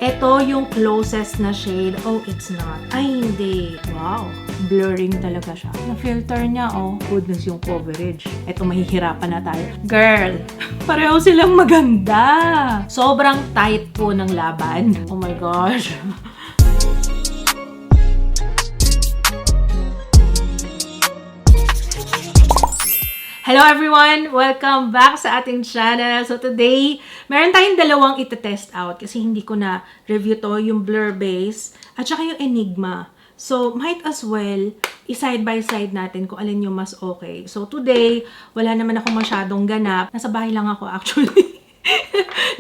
Ito yung closest na shade. Oh, it's not. Ay, hindi. Wow. Blurring talaga siya. Yung filter niya, oh. Goodness yung coverage. Ito, mahihirapan na tayo. Girl, pareho silang maganda. Sobrang tight po ng laban. Oh my gosh. Hello everyone! Welcome back sa ating channel. So today, meron tayong dalawang ita-test out kasi hindi ko na review to, yung Blur Base at saka yung Enigma. So might as well, i-side by side natin kung alin yung mas okay. So today, wala naman ako masyadong ganap. Nasa bahay lang ako actually.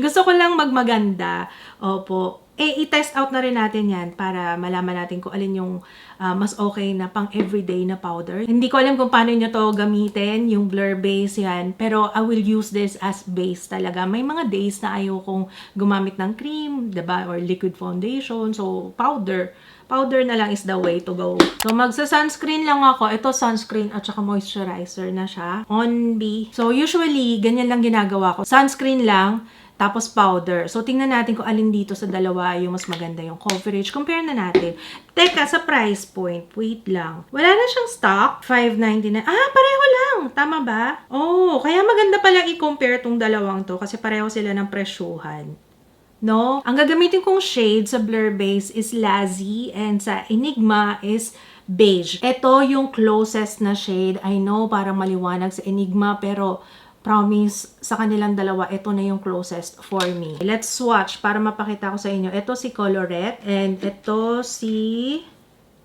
Gusto ko lang magmaganda. Opo. I-test out na rin natin yan para malaman natin kung alin yung mas okay na pang everyday na powder. Hindi ko alam kung paano nyo to gamitin, yung Blur Base yan. Pero I will use this as base talaga. May mga days na ayaw kong gumamit ng cream, diba? Or liquid foundation. So, powder. Powder na lang is the way to go. So, magsa-sunscreen lang ako. Ito, sunscreen at saka moisturizer na siya. On B. So, usually, ganyan lang ginagawa ko. Sunscreen lang. Tapos powder. So, tingnan natin kung alin dito sa dalawa yung mas maganda yung coverage. Compare na natin. Teka, sa price point, wait lang. Wala na siyang stock. $5.99. Pareho lang. Tama ba? Oh, kaya maganda pala i-compare tong dalawang to kasi pareho sila ng presyuhan. No? Ang gagamitin kong shade sa Blur Base is Lazzy and sa Enigma is beige. Ito yung closest na shade. I know, parang maliwanag sa Enigma pero promise, sa kanilang dalawa, ito na yung closest for me. Let's swatch para mapakita ko sa inyo. Ito si Colorette and ito si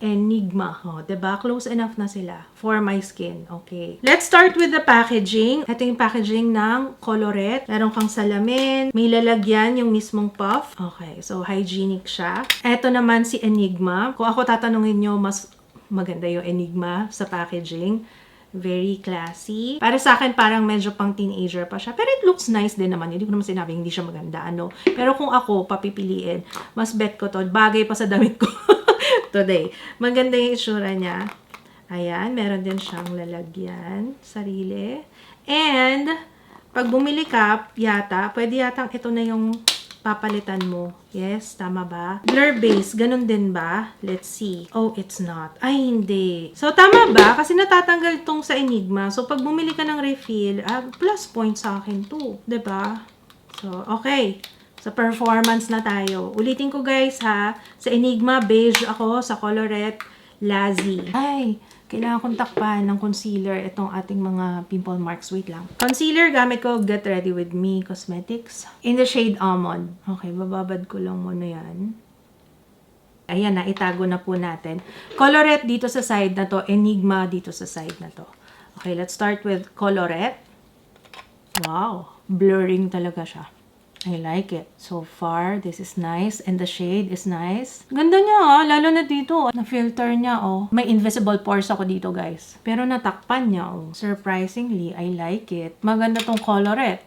Enigma. Oh, diba? Close enough na sila for my skin. Okay. Let's start with the packaging. Ito yung packaging ng Colorette. Meron kang salamin. May lalagyan yung mismong puff. Okay. So, hygienic siya. Ito naman si Enigma. Kung ako tatanungin nyo, mas maganda yung Enigma sa packaging. Very classy. Para sa akin, parang medyo pang teenager pa siya. Pero it looks nice din naman. Hindi ko naman sinabi hindi siya maganda. Ano. Pero kung ako, papipiliin, mas bet ko to. Bagay pa sa damit ko today. Maganda yung itsura niya. Ayan. Meron din siyang lalagyan. Sarili. And, pag bumili ka, yata, pwede yatang ito na yung papalitan mo. Yes, tama ba? Blur Base, ganun din ba? Let's see. Oh, it's not. Ay, hindi. So, tama ba? Kasi natatanggal itong sa Enigma. So, pag bumili ka ng refill, plus point sa akin to. Diba? So, okay. Sa performance na tayo. Ulitin ko guys ha. Sa Enigma, beige ako. Sa Colorette, Lazzy. Ay, kailangan kong takpan ng concealer itong ating mga pimple marks. Wait lang. Concealer, gamit ko Get Ready With Me Cosmetics. In the shade Almond. Okay, bababad ko lang muna yan. Ayan na, itago na po natin. Colorette dito sa side na to. Enigma dito sa side na to. Okay, let's start with Colorette. Wow, blurring talaga siya. I like it. So far, this is nice. And the shade is nice. Ganda niya lalo na dito. Na-filter niya May invisible pores ako dito guys. Pero natakpan niya Surprisingly, I like it. Maganda tong Colorette.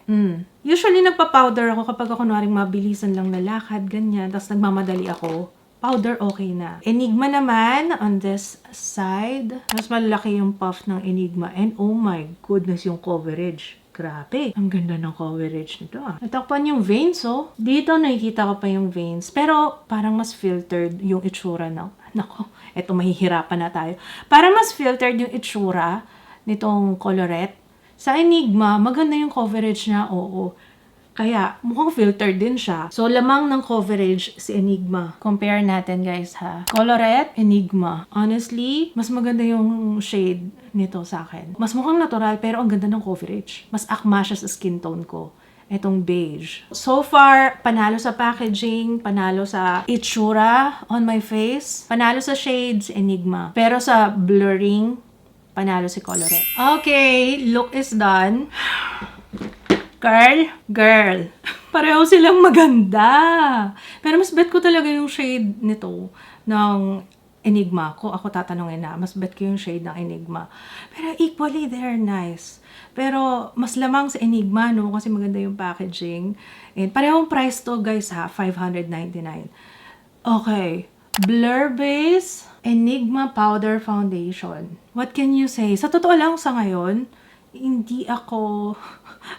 Usually nagpa-powder ako kapag ako kunwaring mabilisan lang na lakad, ganyan. Tapos nagmamadali ako. Powder, okay na. Enigma naman, on this side, mas malaki yung puff ng Enigma. And oh my goodness, yung coverage. Grabe. Ang ganda ng coverage nito Natakpan yung veins Dito nakikita ko pa yung veins. Pero parang mas filtered yung itsura Nako, eto mahihirapan na tayo. Parang mas filtered yung itsura nitong Colorette. Sa Enigma, maganda yung coverage niya. Oo. Kaya, mukhang filtered din siya. So, lamang ng coverage si Enigma. Compare natin, guys, ha. Colorette, Enigma. Honestly, mas maganda yung shade nito sa akin. Mas mukhang natural, pero ang ganda ng coverage. Mas akma siya sa skin tone ko. Itong beige. So far, panalo sa packaging, panalo sa itsura on my face, panalo sa shades, Enigma. Pero sa blurring, panalo si Colorette. Okay, look is done. Girl, pareho silang maganda. Pero mas bet ko talaga yung shade nito ng Enigma. Kung ako tatanungin na, mas bet ko yung shade ng Enigma. Pero equally, they're nice. Pero mas lamang sa Enigma, no? Kasi maganda yung packaging. And parehong price to, guys, ha? $599. Okay. Blur Base Enigma Powder Foundation. What can you say? Sa totoo lang sa ngayon, hindi ako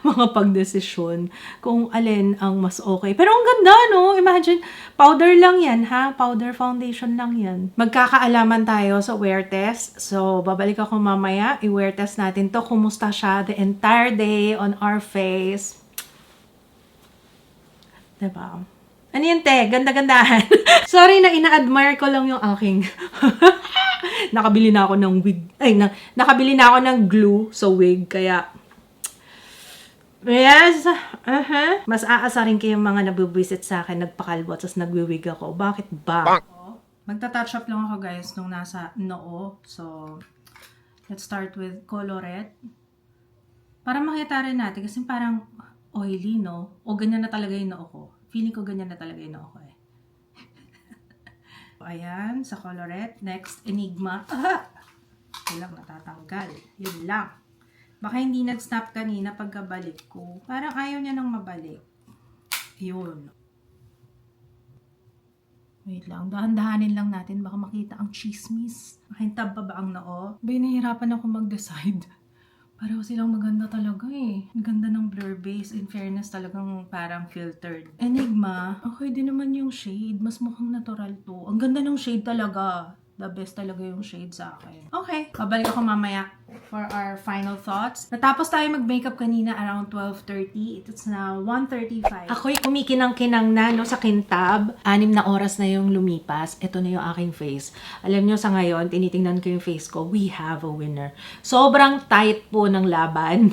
makapagdesisyon kung alin ang mas okay. Pero ang ganda, no? Imagine, powder lang yan, ha? Powder foundation lang yan. Magkakaalaman tayo sa wear test. So, babalik ako mamaya. I-wear test natin to. Kumusta siya the entire day on our face. Diba? Ano yun, te? Ganda-gandahan. Sorry na ina-admire ko lang yung aking... nakabili na ako ng wig. Nakabili na ako ng glue sa wig. Kaya, yes. Mas aasarin ko yung mga nabubwisit sa akin, nagpakalbo, at nagwiwig ako. Bakit ba? Magta-touch up lang ako, guys, nung nasa noo. So, let's start with Colorette. Para makita rin natin, kasi parang oily, no? O ganyan na talaga yung noo ko. Feeling ko ganyan na talaga yung noo ko, eh. Ayan, sa Colorette. Next, Enigma. Yun lang, natatanggal. Yun lang. Baka hindi nag-snap kanina pagkabalik ko. Parang ayaw niya nang mabalik. Yun. Wait lang, dahan-dahanin lang natin. Baka makita ang chismis. Makintab pa ba ang noo? Nahihirapan ako mag-decide. Pareho silang maganda talaga eh. Ang ganda ng blur base. In fairness, talagang parang filtered. Enigma, okay din naman yung shade. Mas mukhang natural to. Ang ganda ng shade talaga. The best talaga yung shade sa akin. Okay, babalik ako mamaya for our final thoughts. Natapos tayo mag-makeup kanina around 12:30. It's now 1:35. Ako'y kumikinang-kinang na no, sa kintab. 6 na oras na yung lumipas. Ito na yung aking face. Alam nyo, sa ngayon, tinitingnan ko yung face ko. We have a winner. Sobrang tight po ng laban.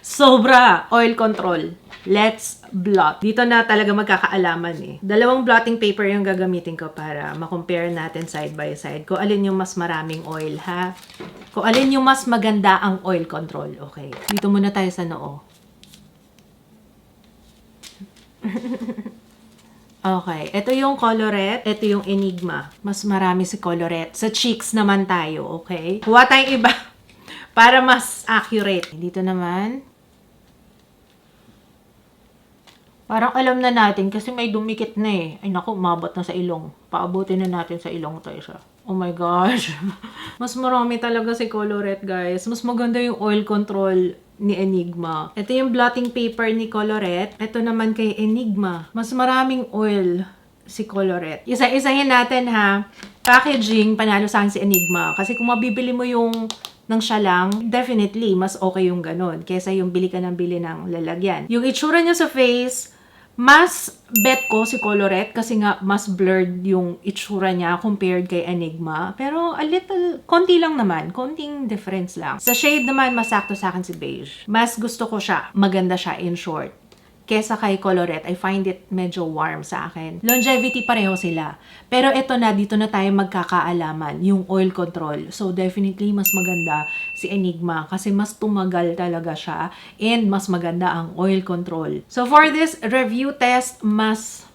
Sobra. Oil control. Let's blot. Dito na talaga magkakaalaman eh. 2 blotting paper yung gagamitin ko para ma-compare natin side by side. Kung alin yung mas maraming oil, ha? Kung alin yung mas maganda ang oil control. Okay. Dito muna tayo sa noo. Okay. Ito yung Colorette. Ito yung Enigma. Mas marami si Colorette. Sa cheeks naman tayo. Okay? Kuha tayong iba para mas accurate. Dito naman. Parang alam na natin kasi may dumikit na eh. Ay naku, umabot na sa ilong. Paabutin na natin sa ilong tayo siya. Oh my gosh. Mas marami talaga si Colorette, guys. Mas maganda yung oil control ni Enigma. Ito yung blotting paper ni Colorette. Ito naman kay Enigma. Mas maraming oil si Colorette. Isa-isahin natin ha. Packaging, panalo sa akin si Enigma. Kasi kung mabibili mo yung nang siya lang, definitely, mas okay yung ganun. Kesa yung bili ka ng bili ng lalagyan. Yung itsura niya sa face, mas bet ko si Colorette kasi nga mas blurred yung itsura niya compared kay Enigma. Pero a little, konti lang naman. Konting difference lang. Sa shade naman, mas sakto sa akin si beige. Mas gusto ko siya. Maganda siya in short. Kesa kay Colorette, I find it medyo warm sa akin. Longevity pareho sila. Pero ito na, dito na tayo magkakaalaman, yung oil control. So definitely, mas maganda si Enigma kasi mas tumagal talaga siya and mas maganda ang oil control. So for this review test, mas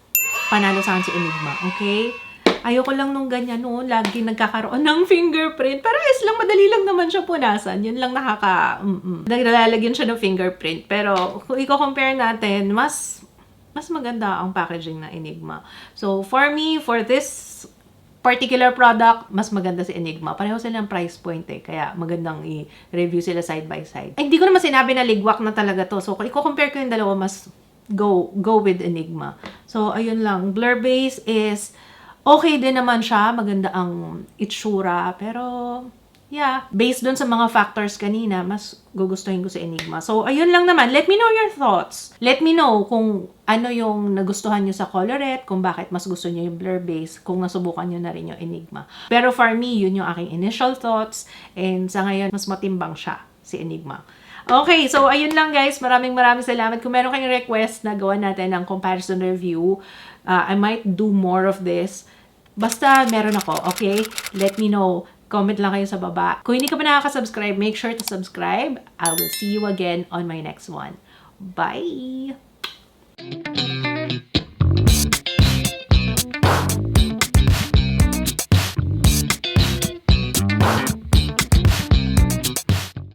panalo sa akin si Enigma, okay? Ayoko lang nung ganyan, no? Lagi nagkakaroon ng fingerprint. Pero is lang, madali lang naman siya punasan. Yun lang naglalagyan siya ng fingerprint. Pero kung i-compare natin, mas maganda ang packaging ng Enigma. So, for me, for this particular product, mas maganda si Enigma. Pareho sila ng price point eh. Kaya magandang i-review sila side by side. Ay, hindi ko naman sinabi na ligwak na talaga to. So, kung i-compare ko yung dalawa, mas go with Enigma. So, ayun lang. Blur base is okay din naman siya. Maganda ang itsura. Pero, yeah. Based dun sa mga factors kanina, mas gugustuhin ko sa Enigma. So, ayun lang naman. Let me know your thoughts. Let me know kung ano yung nagustuhan nyo sa Colorette, kung bakit mas gusto nyo yung blur base, kung nasubukan nyo na rin yung Enigma. Pero for me, yun yung aking initial thoughts. And sa ngayon, mas matimbang siya, si Enigma. Okay, so ayun lang guys. Maraming salamat. Kung meron kayong request na gawa natin ng comparison review, I might do more of this. Basta meron ako, okay? Let me know. Comment lang kayo sa baba. Kung hindi ka pa nakaka-subscribe, make sure to subscribe. I will see you again on my next one. Bye!